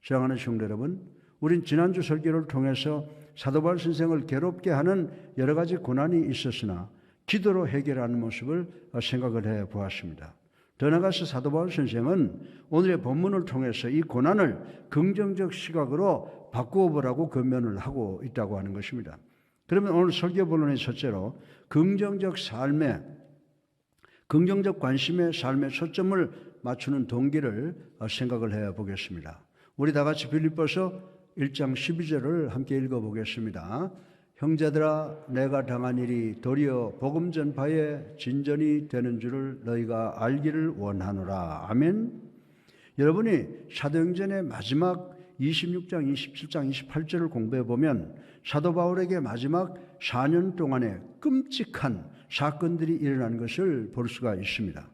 사랑하는 성도 여러분, 우린 지난주 설교를 통해서 사도 바울 선생을 괴롭게 하는 여러 가지 고난이 있었으나 기도로 해결하는 모습을 생각을 해 보았습니다. 더 나아가서 사도 바울 선생은 오늘의 본문을 통해서 이 고난을 긍정적 시각으로 바꾸어 보라고 권면을 하고 있다고 하는 것입니다. 그러면 오늘 설교 본론의 첫째로 긍정적 관심의 삶의 초점을 맞추는 동기를 생각을 해 보겠습니다. 우리 다 같이 빌립보서 1장 12절을 함께 읽어보겠습니다. 형제들아, 내가 당한 일이 도리어 복음 전파에 진전이 되는 줄을 너희가 알기를 원하노라. 아멘. 여러분이 사도행전의 마지막 26장, 27장, 28절을 공부해 보면 사도 바울에게 마지막 4년 동안에 끔찍한 사건들이 일어난 것을 볼 수가 있습니다.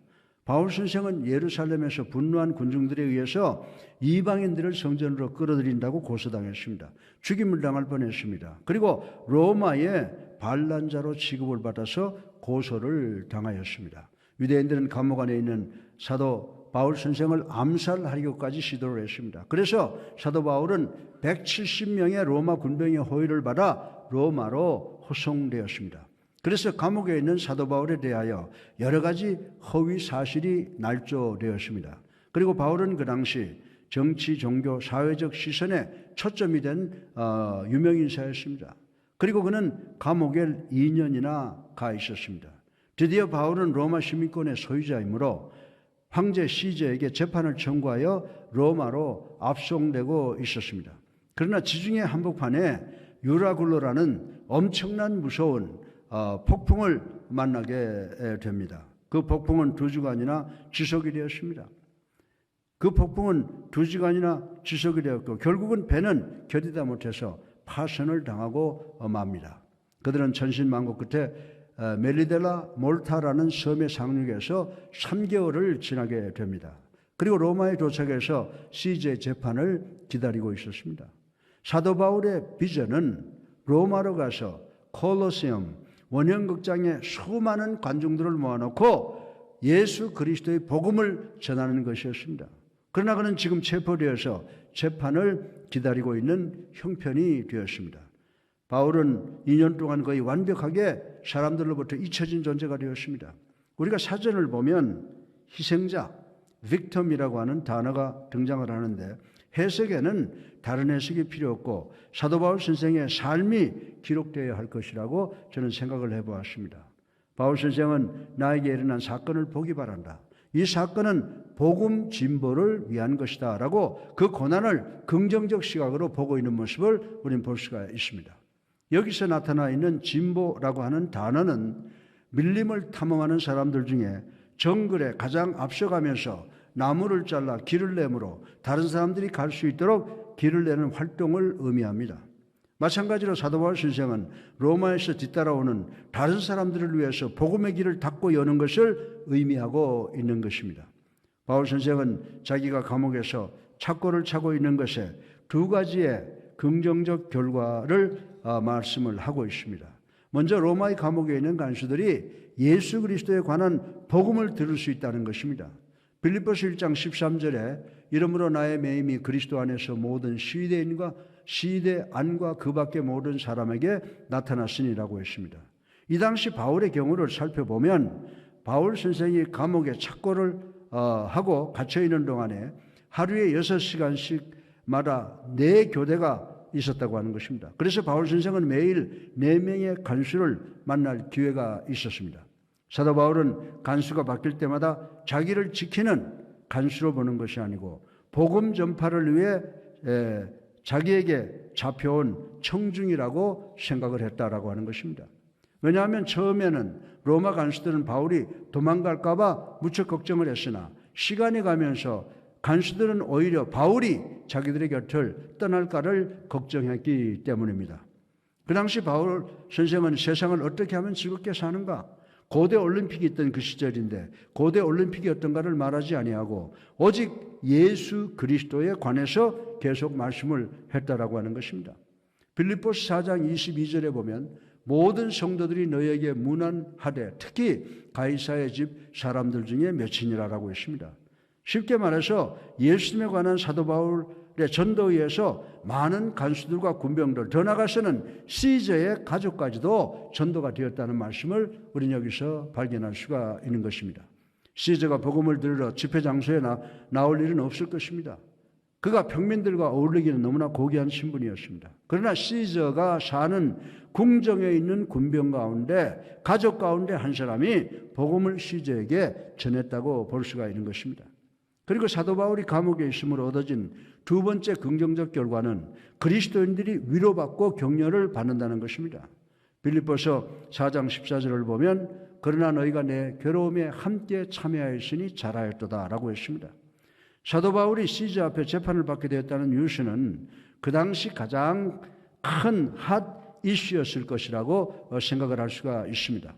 바울 선생은 예루살렘에서 분노한 군중들에 의해서 이방인들을 성전으로 끌어들인다고 고소당했습니다. 죽임을 당할 뻔했습니다. 그리고 로마의 반란자로 취급을 받아서 고소를 당하였습니다. 유대인들은 감옥 안에 있는 사도 바울 선생을 암살하려고까지 시도를 했습니다. 그래서 사도 바울은 170명의 로마 군병의 호의를 받아 로마로 호송되었습니다. 그래서 감옥에 있는 사도 바울에 대하여 여러 가지 허위 사실이 날조되었습니다. 그리고 바울은 그 당시 정치, 종교, 사회적 시선에 초점이 된 유명인사였습니다. 그리고 그는 감옥에 2년이나 가 있었습니다. 드디어 바울은 로마 시민권의 소유자이므로 황제 시제에게 재판을 청구하여 로마로 압송되고 있었습니다. 그러나 지중해 한복판에 유라굴로라는 엄청난 무서운 폭풍을 만나게 됩니다. 그 폭풍은 2주간이나 지속이 되었습니다. 그 폭풍은 2주간이나 지속이 되었고 결국은 배는 견디다 못해서 파선을 당하고 맙니다. 그들은 천신만고 끝에 멜리델라 몰타라는 섬의 상륙에서 3개월을 지나게 됩니다. 그리고 로마에 도착해서 시제 재판을 기다리고 있었습니다. 사도 바울의 비전은 로마로 가서 콜로세움 원형극장에 수많은 관중들을 모아놓고 예수 그리스도의 복음을 전하는 것이었습니다. 그러나 그는 지금 체포되어서 재판을 기다리고 있는 형편이 되었습니다. 바울은 2년 동안 거의 완벽하게 사람들로부터 잊혀진 존재가 되었습니다. 우리가 사전을 보면 희생자, 빅텀이라고 하는 단어가 등장을 하는데 해석에는 다른 해석이 필요 없고 사도 바울 선생의 삶이 기록되어야 할 것이라고 저는 생각을 해보았습니다. 바울 선생은 나에게 일어난 사건을 보기 바란다. 이 사건은 복음 진보를 위한 것이다 라고 그 고난을 긍정적 시각으로 보고 있는 모습을 우리는 볼 수가 있습니다. 여기서 나타나 있는 진보라고 하는 단어는 밀림을 탐험하는 사람들 중에 정글에 가장 앞서가면서 나무를 잘라 길을 내므로 다른 사람들이 갈 수 있도록 길을 내는 활동을 의미합니다. 마찬가지로 사도 바울 선생은 로마에서 뒤따라오는 다른 사람들을 위해서 복음의 길을 닫고 여는 것을 의미하고 있는 것입니다. 바울 선생은 자기가 감옥에서 착고를 차고 있는 것에 2가지의 긍정적 결과를 말씀을 하고 있습니다. 먼저 로마의 감옥에 있는 간수들이 예수 그리스도에 관한 복음을 들을 수 있다는 것입니다. 빌립보서 1장 13절에 이러므로 나의 매임이 그리스도 안에서 모든 시대인과 시대 안과 그 밖의 모든 사람에게 나타났으니라고 했습니다. 이 당시 바울의 경우를 살펴보면 바울 선생이 감옥에 착고를 하고 갇혀있는 동안에 하루에 6시간씩마다 4교대가 있었다고 하는 것입니다. 그래서 바울 선생은 매일 4명의 간수를 만날 기회가 있었습니다. 사도 바울은 간수가 바뀔 때마다 자기를 지키는 간수로 보는 것이 아니고 복음 전파를 위해 자기에게 잡혀온 청중이라고 생각을 했다라고 하는 것입니다. 왜냐하면 처음에는 로마 간수들은 바울이 도망갈까 봐 무척 걱정을 했으나 시간이 가면서 간수들은 오히려 바울이 자기들의 곁을 떠날까를 걱정했기 때문입니다. 그 당시 바울 선생은 세상을 어떻게 하면 즐겁게 사는가? 고대 올림픽이 있던 그 시절인데 고대 올림픽이 어떤가를 말하지 아니하고 오직 예수 그리스도에 관해서 계속 말씀을 했다라고 하는 것입니다. 빌립보서 4장 22절에 보면 모든 성도들이 너희에게 문안하되 특히 가이사의 집 사람들 중에 몇이니라라고 했습니다. 쉽게 말해서 예수님에 관한 사도 바울 전도에 의해서 많은 간수들과 군병들, 더 나아가서는 시저의 가족까지도 전도가 되었다는 말씀을 우리는 여기서 발견할 수가 있는 것입니다. 시저가 복음을 들으러 집회 장소에 나올 일은 없을 것입니다. 그가 평민들과 어울리기는 너무나 고귀한 신분이었습니다. 그러나 시저가 사는 궁정에 있는 군병 가운데, 가족 가운데 한 사람이 복음을 시저에게 전했다고 볼 수가 있는 것입니다. 그리고 사도 바울이 감옥에 있음으로 얻어진 두 번째 긍정적 결과는 그리스도인들이 위로받고 격려를 받는다는 것입니다. 빌립보서 4장 14절을 보면 그러나 너희가 내 괴로움에 함께 참여하였으니 잘하였도다 라고 했습니다. 사도 바울이 시저 앞에 재판을 받게 되었다는 이유는 그 당시 가장 큰 핫 이슈였을 것이라고 생각을 할 수가 있습니다.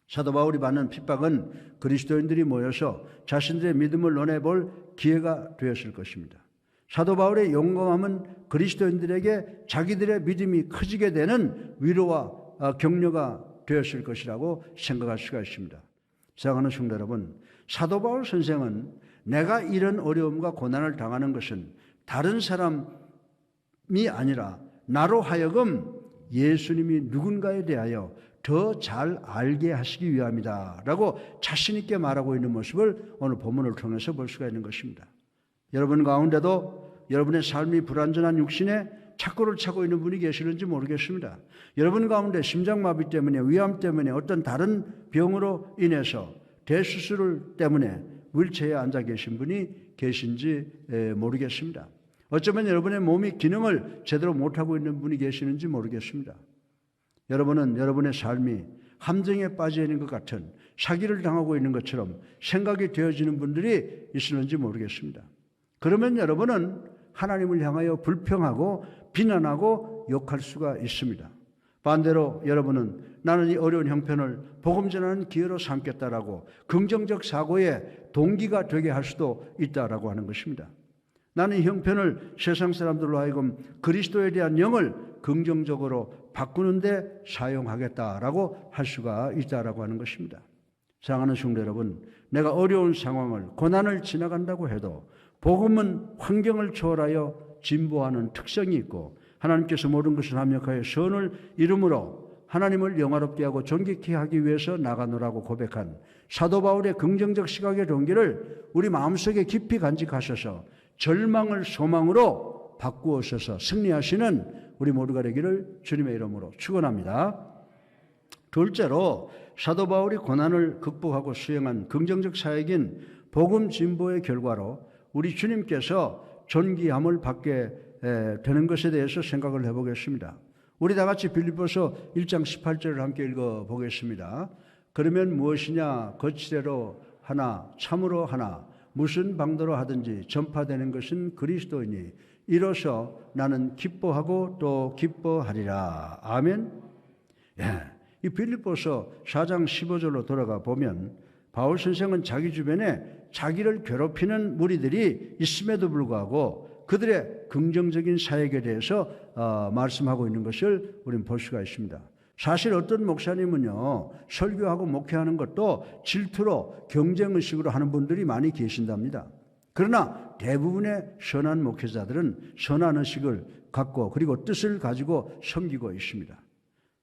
사도 바울이 받는 핍박은 그리스도인들이 모여서 자신들의 믿음을 논해볼 기회가 되었을 것입니다. 사도 바울의 용감함은 그리스도인들에게 자기들의 믿음이 커지게 되는 위로와 격려가 되었을 것이라고 생각할 수가 있습니다. 사랑하는 성도 여러분, 사도 바울 선생은 내가 이런 어려움과 고난을 당하는 것은 다른 사람이 아니라 나로 하여금 예수님이 누군가에 대하여 더 잘 알게 하시기 위함이다 라고 자신 있게 말하고 있는 모습을 오늘 본문을 통해서 볼 수가 있는 것입니다. 여러분 가운데도 여러분의 삶이 불완전한 육신에 착고를 차고 있는 분이 계시는지 모르겠습니다. 여러분 가운데 심장마비 때문에, 위암 때문에, 어떤 다른 병으로 인해서 대수술 때문에 휠체어에 앉아 계신 분이 계신지 모르겠습니다. 어쩌면 여러분의 몸이 기능을 제대로 못하고 있는 분이 계시는지 모르겠습니다. 여러분은 여러분의 삶이 함정에 빠져 있는 것 같은, 사기를 당하고 있는 것처럼 생각이 되어지는 분들이 있을는지 모르겠습니다. 그러면 여러분은 하나님을 향하여 불평하고 비난하고 욕할 수가 있습니다. 반대로 여러분은 나는 이 어려운 형편을 복음 전하는 기회로 삼겠다라고 긍정적 사고의 동기가 되게 할 수도 있다라고 하는 것입니다. 나는 이 형편을 세상 사람들로 하여금 그리스도에 대한 영을 긍정적으로 바꾸는 데 사용하겠다라고 할 수가 있다라고 하는 것입니다. 사랑하는 성도 여러분, 내가 어려운 상황을, 고난을 지나간다고 해도 복음은 환경을 초월하여 진보하는 특성이 있고 하나님께서 모든 것을 합력하여 선을 이름으로 하나님을 영화롭게 하고 존귀케 하기 위해서 나가노라고 고백한 사도 바울의 긍정적 시각의 동기를 우리 마음속에 깊이 간직하셔서 절망을 소망으로 바꾸어서 승리하시는 우리 모두가 되기를 주님의 이름으로 축원합니다. 둘째로 사도 바울이 고난을 극복하고 수행한 긍정적 사역인 복음 진보의 결과로 우리 주님께서 존귀함을 받게 되는 것에 대해서 생각을 해보겠습니다. 우리 다 같이 빌립보서 1장 18절을 함께 읽어보겠습니다. 그러면 무엇이냐 거칠애로 하나 참으로 하나 무슨 방도로 하든지 전파되는 것은 그리스도이니 이로써 나는 기뻐하고 또 기뻐하리라. 아멘. 이 빌립보서 4장 15절로 돌아가 보면 바울 선생은 자기 주변에 자기를 괴롭히는 무리들이 있음에도 불구하고 그들의 긍정적인 사역에 대해서 말씀하고 있는 것을 우리는 볼 수가 있습니다. 사실 어떤 목사님은요, 설교하고 목회하는 것도 질투로 경쟁의식으로 하는 분들이 많이 계신답니다. 그러나 대부분의 선한 목회자들은 선한 의식을 갖고 그리고 뜻을 가지고 섬기고 있습니다.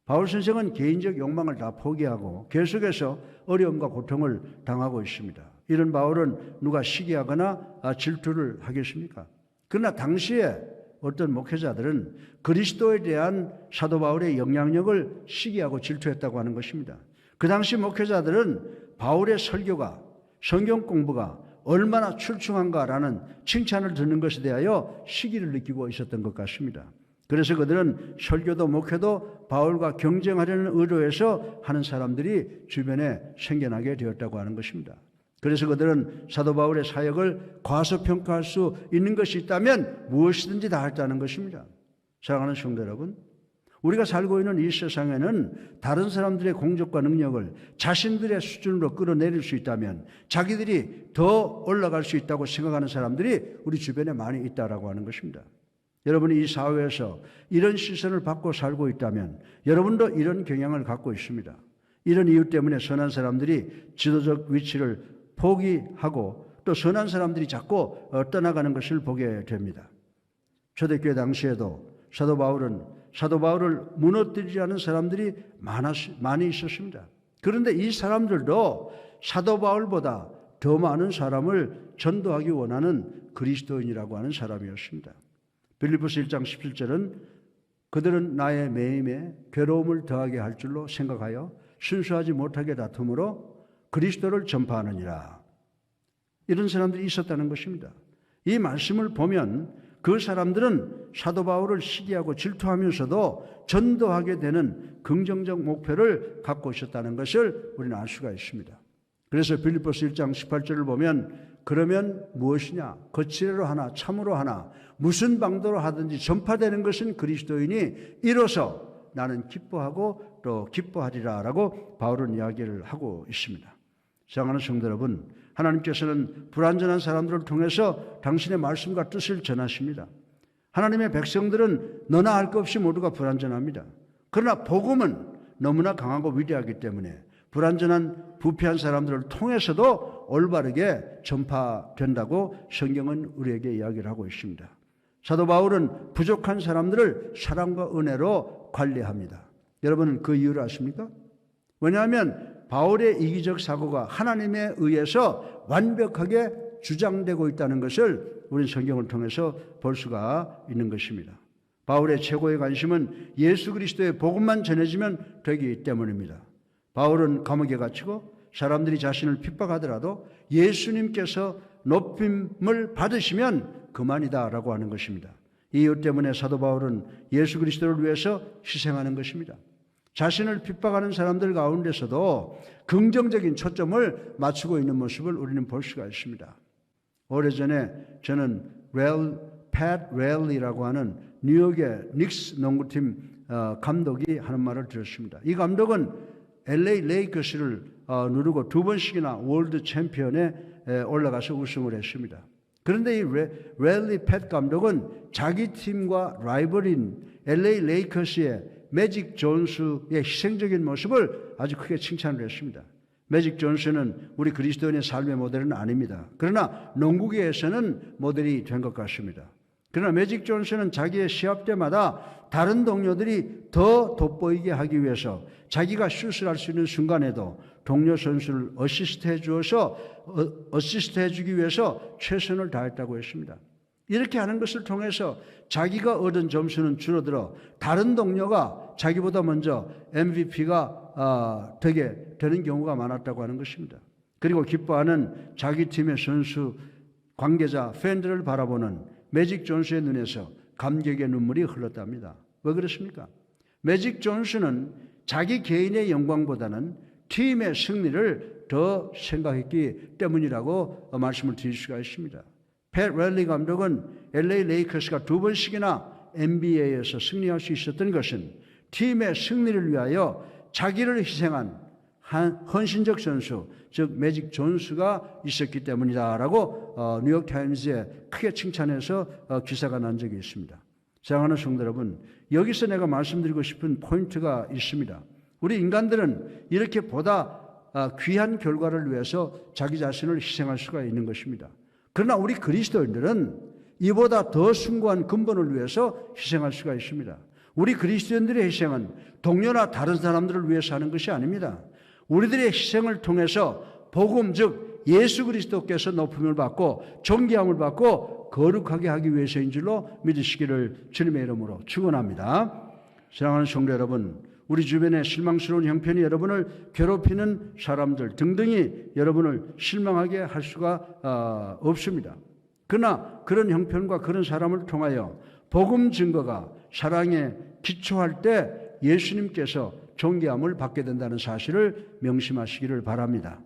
바울 선생은 개인적 욕망을 다 포기하고 계속해서 어려움과 고통을 당하고 있습니다. 이런 바울은 누가 시기하거나 질투를 하겠습니까? 그러나 당시에 어떤 목회자들은 그리스도에 대한 사도 바울의 영향력을 시기하고 질투했다고 하는 것입니다. 그 당시 목회자들은 바울의 설교가, 성경 공부가 얼마나 출중한가라는 칭찬을 듣는 것에 대하여 시기를 느끼고 있었던 것 같습니다. 그래서 그들은 설교도 목회도 바울과 경쟁하려는 의도에서 하는 사람들이 주변에 생겨나게 되었다고 하는 것입니다. 그래서 그들은 사도 바울의 사역을 과소평가할 수 있는 것이 있다면 무엇이든지 다 했다는 것입니다. 사랑하는 성도 여러분, 우리가 살고 있는 이 세상에는 다른 사람들의 공적과 능력을 자신들의 수준으로 끌어내릴 수 있다면 자기들이 더 올라갈 수 있다고 생각하는 사람들이 우리 주변에 많이 있다라고 하는 것입니다. 여러분이 이 사회에서 이런 시선을 받고 살고 있다면 여러분도 이런 경향을 갖고 있습니다. 이런 이유 때문에 선한 사람들이 지도적 위치를 포기하고 또 선한 사람들이 자꾸 떠나가는 것을 보게 됩니다. 초대교회 당시에도 사도 바울을 무너뜨리지 않은 사람들이 많이 있었습니다. 그런데 이 사람들도 사도 바울보다 더 많은 사람을 전도하기 원하는 그리스도인이라고 하는 사람이었습니다. 빌립보서 1장 17절은 그들은 나의 매임에 괴로움을 더하게 할 줄로 생각하여 순수하지 못하게 다툼으로 그리스도를 전파하느니라. 이런 사람들이 있었다는 것입니다. 이 말씀을 보면 그 사람들은 사도 바울을 시기하고 질투하면서도 전도하게 되는 긍정적 목표를 갖고 있었다는 것을 우리는 알 수가 있습니다. 그래서 빌립보서 1장 18절을 보면 그러면 무엇이냐? 거칠애로 하나 참으로 하나 무슨 방도로 하든지 전파되는 것은 그리스도이니 이로써 나는 기뻐하고 또 기뻐하리라 라고 바울은 이야기를 하고 있습니다. 사랑하는 성도 여러분, 하나님께서는 불완전한 사람들을 통해서 당신의 말씀과 뜻을 전하십니다. 하나님의 백성들은 너나 할 것 없이 모두가 불완전합니다. 그러나 복음은 너무나 강하고 위대하기 때문에 불완전한 부패한 사람들을 통해서도 올바르게 전파된다고 성경은 우리에게 이야기를 하고 있습니다. 사도 바울은 부족한 사람들을 사랑과 은혜로 관리합니다. 여러분은 그 이유를 아십니까? 왜냐하면 바울의 이기적 사고가 하나님에 의해서 완벽하게 주장되고 있다는 것을 우리는 성경을 통해서 볼 수가 있는 것입니다. 바울의 최고의 관심은 예수 그리스도의 복음만 전해지면 되기 때문입니다. 바울은 감옥에 갇히고 사람들이 자신을 핍박하더라도 예수님께서 높임을 받으시면 그만이다라고 하는 것입니다. 이 이유 때문에 사도 바울은 예수 그리스도를 위해서 희생하는 것입니다. 자신을 핍박하는 사람들 가운데서도 긍정적인 초점을 맞추고 있는 모습을 우리는 볼 수가 있습니다. 오래전에 저는 팻 레일리라고 하는 뉴욕의 닉스 농구팀 감독이 하는 말을 들었습니다. 이 감독은 LA 레이커스를 누르고 2번씩이나 월드 챔피언에 올라가서 우승을 했습니다. 그런데 이 레일리 팻 감독은 자기 팀과 라이벌인 LA 레이커스의 매직 존스의 희생적인 모습을 아주 크게 칭찬을 했습니다. 매직 존스는 우리 그리스도인의 삶의 모델은 아닙니다. 그러나 농구계에서는 모델이 된 것 같습니다. 그러나 매직 존스는 자기의 시합 때마다 다른 동료들이 더 돋보이게 하기 위해서 자기가 슛을 할 수 있는 순간에도 동료 선수를 어시스트해 주기 위해서 최선을 다했다고 했습니다. 이렇게 하는 것을 통해서 자기가 얻은 점수는 줄어들어 다른 동료가 자기보다 먼저 MVP가 되게 되는 경우가 많았다고 하는 것입니다. 그리고 기뻐하는 자기 팀의 선수, 관계자, 팬들을 바라보는 매직 존스의 눈에서 감격의 눈물이 흘렀답니다. 왜 그렇습니까? 매직 존스는 자기 개인의 영광보다는 팀의 승리를 더 생각했기 때문이라고 말씀을 드릴 수가 있습니다. 팻 레일리 감독은 LA 레이커스가 2번씩이나 NBA에서 승리할 수 있었던 것은 팀의 승리를 위하여 자기를 희생한 헌신적 선수, 즉 매직 존스가 있었기 때문이다라고 뉴욕타임즈에 크게 칭찬해서 기사가 난 적이 있습니다. 사랑하는 성도 여러분, 여기서 내가 말씀드리고 싶은 포인트가 있습니다. 우리 인간들은 이렇게 보다 귀한 결과를 위해서 자기 자신을 희생할 수가 있는 것입니다. 그러나 우리 그리스도인들은 이보다 더 숭고한 근본을 위해서 희생할 수가 있습니다. 우리 그리스도인들의 희생은 동료나 다른 사람들을 위해서 하는 것이 아닙니다. 우리들의 희생을 통해서 복음, 즉 예수 그리스도께서 높임을 받고 존귀함을 받고 거룩하게 하기 위해서인 줄로 믿으시기를 주님의 이름으로 축원합니다. 사랑하는 성도 여러분, 우리 주변에 실망스러운 형편이 여러분을 괴롭히는 사람들 등등이 여러분을 실망하게 할 수가 없습니다. 그러나 그런 형편과 그런 사람을 통하여 복음 증거가 사랑에 기초할 때 예수님께서 존귀함을 받게 된다는 사실을 명심하시기를 바랍니다.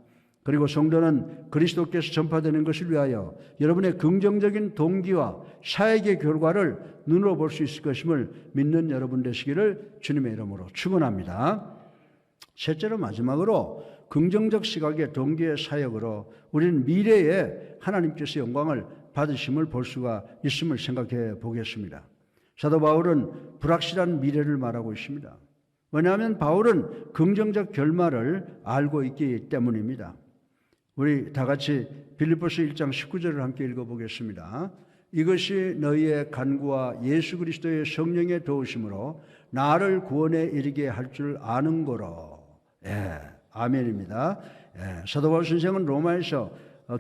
그리고 성도는 그리스도께서 전파되는 것을 위하여 여러분의 긍정적인 동기와 사역의 결과를 눈으로 볼 수 있을 것임을 믿는 여러분 되시기를 주님의 이름으로 축원합니다. 셋째로 마지막으로 긍정적 시각의 동기의 사역으로 우리는 미래에 하나님께서 영광을 받으심을 볼 수가 있음을 생각해 보겠습니다. 사도 바울은 불확실한 미래를 말하고 있습니다. 왜냐하면 바울은 긍정적 결말을 알고 있기 때문입니다. 우리 다 같이 빌립보서 1장 19절을 함께 읽어보겠습니다. 이것이 너희의 간구와 예수 그리스도의 성령의 도우심으로 나를 구원에 이르게 할 줄 아는 거로. 예, 아멘입니다. 예, 사도 바울 선생은 로마에서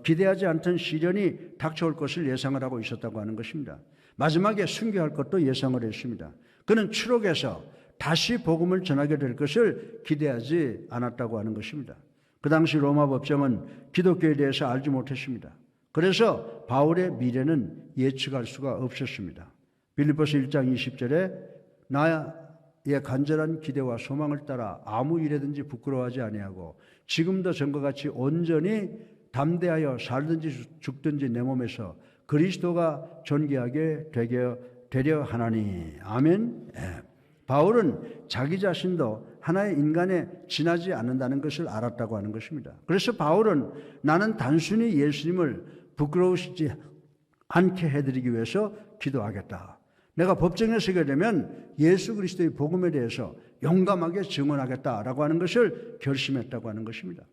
기대하지 않던 시련이 닥쳐올 것을 예상을 하고 있었다고 하는 것입니다. 마지막에 순교할 것도 예상을 했습니다. 그는 추록에서 다시 복음을 전하게 될 것을 기대하지 않았다고 하는 것입니다. 그 당시 로마 법정은 기독교에 대해서 알지 못했습니다. 그래서 바울의 미래는 예측할 수가 없었습니다. 빌립보서 1장 20절에 나의 간절한 기대와 소망을 따라 아무 일에든지 부끄러워하지 아니하고 지금도 전과 같이 온전히 담대하여 살든지 죽든지 내 몸에서 그리스도가 존귀하게 되려 하나니. 아멘. 예. 바울은 자기 자신도 하나의 인간에 지나지 않는다는 것을 알았다고 하는 것입니다. 그래서 바울은 나는 단순히 예수님을 부끄러우시지 않게 해드리기 위해서 기도하겠다. 내가 법정에 서게 되면 예수 그리스도의 복음에 대해서 용감하게 증언하겠다라고 하는 것을 결심했다고 하는 것입니다.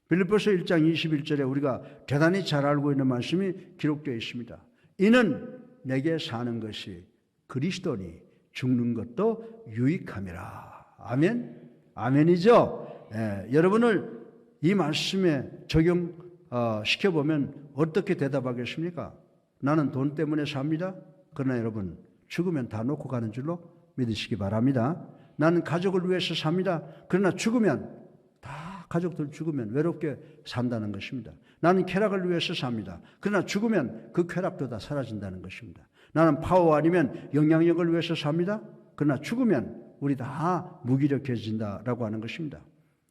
빌립보서 1장 21절에 우리가 대단히 잘 알고 있는 말씀이 기록되어 있습니다. 이는 내게 사는 것이 그리스도니 죽는 것도 유익함이라. 아멘? 아멘이죠? 예, 여러분을 이 말씀에 적용시켜보면 어떻게 대답하겠습니까? 나는 돈 때문에 삽니다. 그러나 여러분 죽으면 다 놓고 가는 줄로 믿으시기 바랍니다. 나는 가족을 위해서 삽니다. 그러나 죽으면 다 가족들 죽으면 외롭게 산다는 것입니다. 나는 쾌락을 위해서 삽니다. 그러나 죽으면 그 쾌락도 다 사라진다는 것입니다. 나는 파워 아니면 영향력을 위해서 삽니다. 그러나 죽으면 우리 다 무기력해진다라고 하는 것입니다.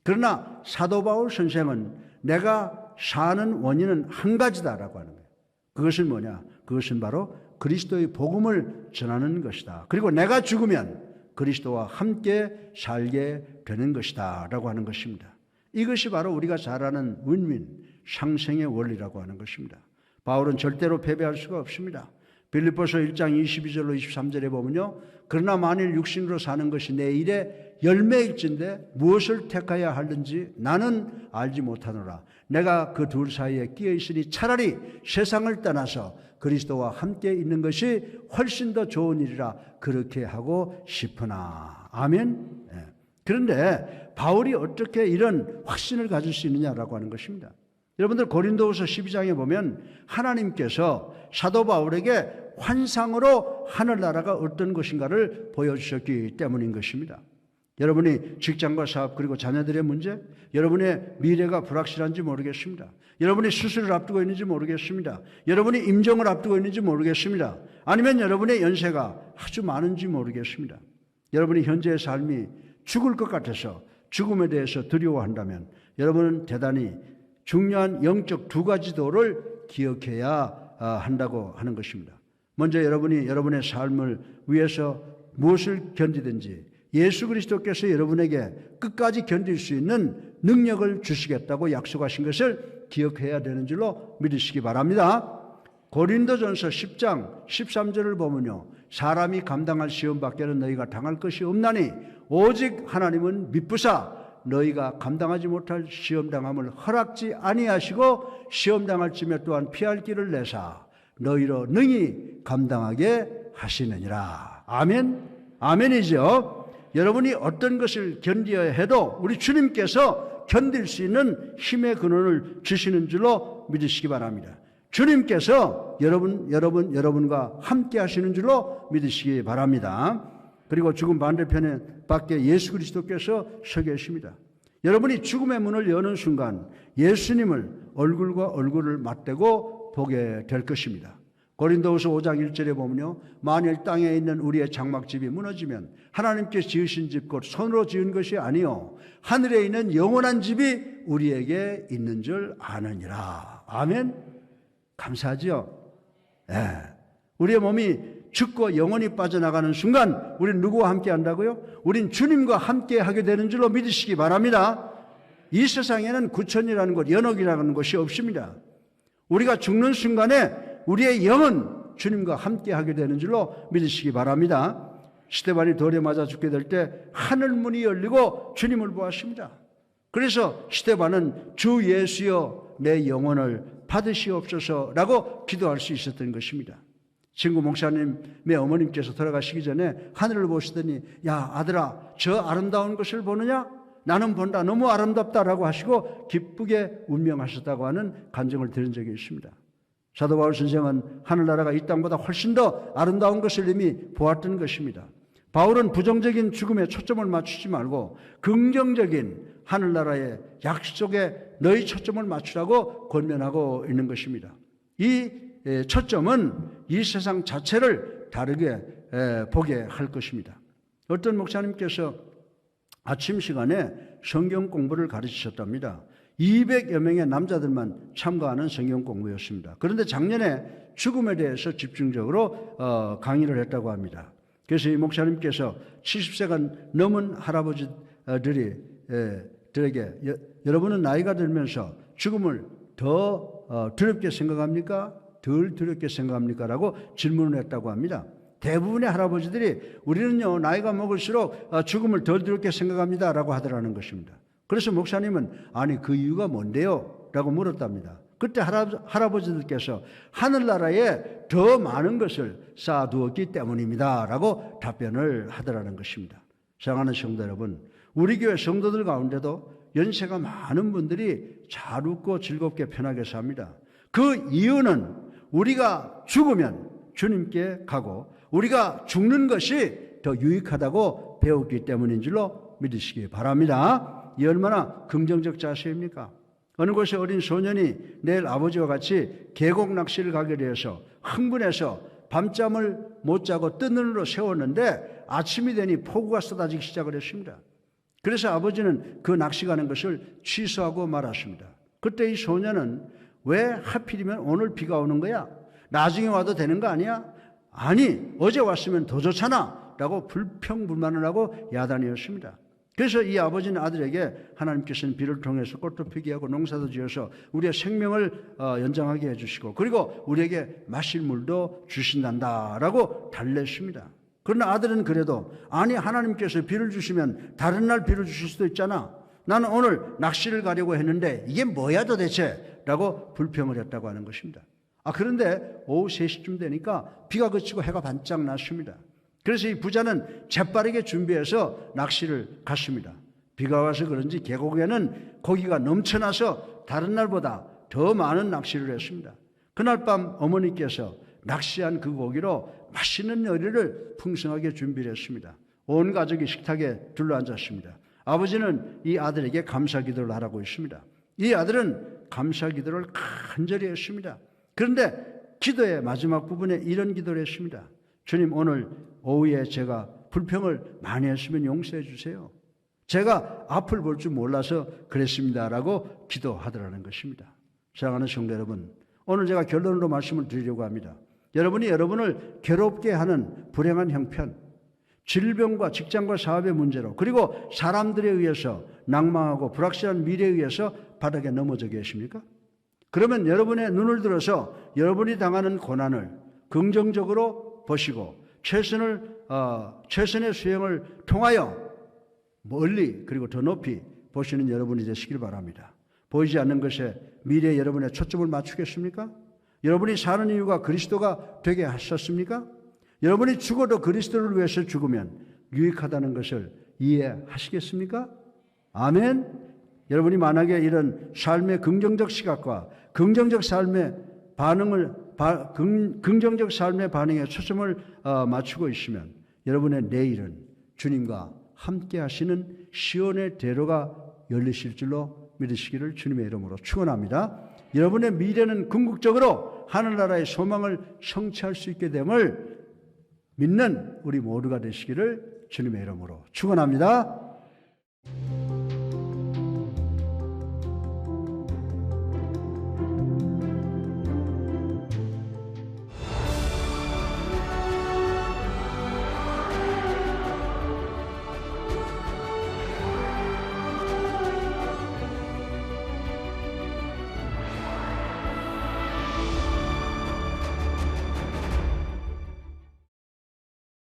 그러나 사도 바울 선생은 내가 사는 원인은 한 가지다라고 하는 거예요. 그것은 뭐냐? 그것은 바로 그리스도의 복음을 전하는 것이다. 그리고 내가 죽으면 그리스도와 함께 살게 되는 것이다 라고 하는 것입니다. 이것이 바로 우리가 잘 아는 윈윈, 상생의 원리라고 하는 것입니다. 바울은 절대로 패배할 수가 없습니다. 빌립보서 1장 22절로 23절에 보면요. 그러나 만일 육신으로 사는 것이 내 일의 열매일진데 무엇을 택하여야 하는지 나는 알지 못하노라. 내가 그 둘 사이에 끼어 있으니 차라리 세상을 떠나서 그리스도와 함께 있는 것이 훨씬 더 좋은 일이라 그렇게 하고 싶으나. 아멘. 네. 그런데 바울이 어떻게 이런 확신을 가질 수 있느냐라고 하는 것입니다. 여러분들 고린도후서 12장에 보면 하나님께서 사도 바울에게 환상으로 하늘나라가 어떤 것인가를 보여주셨기 때문인 것입니다. 여러분이 직장과 사업 그리고 자녀들의 문제, 여러분의 미래가 불확실한지 모르겠습니다. 여러분이 수술을 앞두고 있는지 모르겠습니다. 여러분이 임종을 앞두고 있는지 모르겠습니다. 아니면 여러분의 연세가 아주 많은지 모르겠습니다. 여러분이 현재의 삶이 죽을 것 같아서 죽음에 대해서 두려워한다면 여러분은 대단히 중요한 영적 두 가지 도를 기억해야 한다고 하는 것입니다. 먼저 여러분이 여러분의 삶을 위해서 무엇을 견디든지 예수 그리스도께서 여러분에게 끝까지 견딜 수 있는 능력을 주시겠다고 약속하신 것을 기억해야 되는 줄로 믿으시기 바랍니다. 고린도전서 10장 13절을 보면요. 사람이 감당할 시험 밖에는 너희가 당할 것이 없나니 오직 하나님은 미쁘사 너희가 감당하지 못할 시험당함을 허락지 아니하시고 시험당할 쯤에 또한 피할 길을 내사 너희로 능히 감당하게 하시느니라. 아멘. 아멘이죠. 여러분이 어떤 것을 견뎌야 해도 우리 주님께서 견딜 수 있는 힘의 근원을 주시는 줄로 믿으시기 바랍니다. 주님께서 여러분과 함께 하시는 줄로 믿으시기 바랍니다. 그리고 죽음 반대편에 밖에 예수 그리스도께서 서 계십니다. 여러분이 죽음의 문을 여는 순간 예수님을 얼굴과 얼굴을 맞대고 보게 될 것입니다. 고린도후서 5장 1절에 보면요. 만일 땅에 있는 우리의 장막집이 무너지면 하나님께서 지으신 집 곧 손으로 지은 것이 아니요 하늘에 있는 영원한 집이 우리에게 있는 줄 아느니라. 아멘. 감사하죠? 네. 우리의 몸이 죽고 영원히 빠져나가는 순간 우리는 누구와 함께 한다고요? 우린 주님과 함께 하게 되는 줄로 믿으시기 바랍니다. 이 세상에는 구천이라는 것, 연옥이라는 것이 없습니다. 우리가 죽는 순간에 우리의 영은 주님과 함께 하게 되는 줄로 믿으시기 바랍니다. 스데반이 돌에 맞아 죽게 될 때 하늘문이 열리고 주님을 보았습니다. 그래서 스데반은 주 예수여 내 영혼을 받으시옵소서라고 기도할 수 있었던 것입니다. 친구 목사님의 어머님께서 돌아가시기 전에 하늘을 보시더니 야 아들아 저 아름다운 것을 보느냐? 나는 본다. 너무 아름답다라고 하시고 기쁘게 운명하셨다고 하는 간증을 들은 적이 있습니다. 사도 바울 선생은 하늘나라가 이 땅보다 훨씬 더 아름다운 것을 이미 보았던 것입니다. 바울은 부정적인 죽음에 초점을 맞추지 말고 긍정적인 하늘나라의 약속에 너희 초점을 맞추라고 권면하고 있는 것입니다. 이 초점은 이 세상 자체를 다르게 보게 할 것입니다. 어떤 목사님께서 아침 시간에 성경 공부를 가르치셨답니다. 200여 명의 남자들만 참가하는 성경 공부였습니다. 그런데 작년에 죽음에 대해서 집중적으로 강의를 했다고 합니다. 그래서 이 목사님께서 70세가 넘은 할아버지들에게 여러분은 나이가 들면서 죽음을 더 두렵게 생각합니까? 덜 두렵게 생각합니까? 라고 질문을 했다고 합니다. 대부분의 할아버지들이 우리는요 나이가 먹을수록 죽음을 덜 두렵게 생각합니다 라고 하더라는 것입니다. 그래서 목사님은 아니 그 이유가 뭔데요? 라고 물었답니다. 그때 할아버지들께서 하늘나라에 더 많은 것을 쌓아두었기 때문입니다 라고 답변을 하더라는 것입니다. 사랑하는 성도 여러분, 우리 교회 성도들 가운데도 연세가 많은 분들이 잘 웃고 즐겁게 편하게 삽니다. 그 이유는 우리가 죽으면 주님께 가고 우리가 죽는 것이 더 유익하다고 배웠기 때문인 줄로 믿으시기 바랍니다. 이 얼마나 긍정적 자세입니까? 어느 곳에 어린 소년이 내일 아버지와 같이 계곡 낚시를 가기로 해서 흥분해서 밤잠을 못 자고 뜬 눈으로 세웠는데 아침이 되니 폭우가 쏟아지기 시작을 했습니다. 그래서 아버지는 그 낚시 가는 것을 취소하고 말았습니다. 그때 이 소년은 왜 하필이면 오늘 비가 오는 거야? 나중에 와도 되는 거 아니야? 아니 어제 왔으면 더 좋잖아 라고 불평불만을 하고 야단이었습니다. 그래서 이 아버지는 아들에게 하나님께서는 비를 통해서 꽃도 피게 하고 농사도 지어서 우리의 생명을 연장하게 해주시고 그리고 우리에게 마실 물도 주신단다 라고 달랬습니다. 그러나 아들은 그래도 아니 하나님께서 비를 주시면 다른 날 비를 주실 수도 있잖아. 나는 오늘 낚시를 가려고 했는데 이게 뭐야 도대체 라고 불평을 했다고 하는 것입니다. 그런데 오후 3시쯤 되니까 비가 그치고 해가 반짝 났습니다. 그래서 이 부자는 재빠르게 준비해서 낚시를 갔습니다. 비가 와서 그런지 계곡에는 고기가 넘쳐나서 다른 날보다 더 많은 낚시를 했습니다. 그날 밤 어머니께서 낚시한 그 고기로 맛있는 요리를 풍성하게 준비를 했습니다. 온 가족이 식탁에 둘러앉았습니다. 아버지는 이 아들에게 감사 기도를 하라고 했습니다. 이 아들은 감사 기도를 간절히 했습니다. 그런데 기도의 마지막 부분에 이런 기도를 했습니다. 주님 오늘 오후에 제가 불평을 많이 했으면 용서해 주세요. 제가 앞을 볼 줄 몰라서 그랬습니다 라고 기도하더라는 것입니다. 사랑하는 성도 여러분, 오늘 제가 결론으로 말씀을 드리려고 합니다. 여러분이 여러분을 괴롭게 하는 불행한 형편, 질병과 직장과 사업의 문제로 그리고 사람들에 의해서 낭망하고 불확실한 미래에 의해서 바닥에 넘어져 계십니까? 그러면 여러분의 눈을 들어서 여러분이 당하는 고난을 긍정적으로 보시고 최선의 수행을 통하여 멀리 그리고 더 높이 보시는 여러분이 되시길 바랍니다. 보이지 않는 것에 미래에 여러분의 초점을 맞추겠습니까? 여러분이 사는 이유가 그리스도가 되게 하셨습니까? 여러분이 죽어도 그리스도를 위해서 죽으면 유익하다는 것을 이해하시겠습니까? 아멘. 여러분이 만약에 이런 삶의 긍정적 시각과 긍정적 삶의 반응에 초점을 맞추고 있으면 여러분의 내일은 주님과 함께 하시는 시온의 대로가 열리실 줄로 믿으시기를 주님의 이름으로 축원합니다. 여러분의 미래는 궁극적으로 하늘나라의 소망을 성취할 수 있게 됨을 믿는 우리 모두가 되시기를 주님의 이름으로 축원합니다.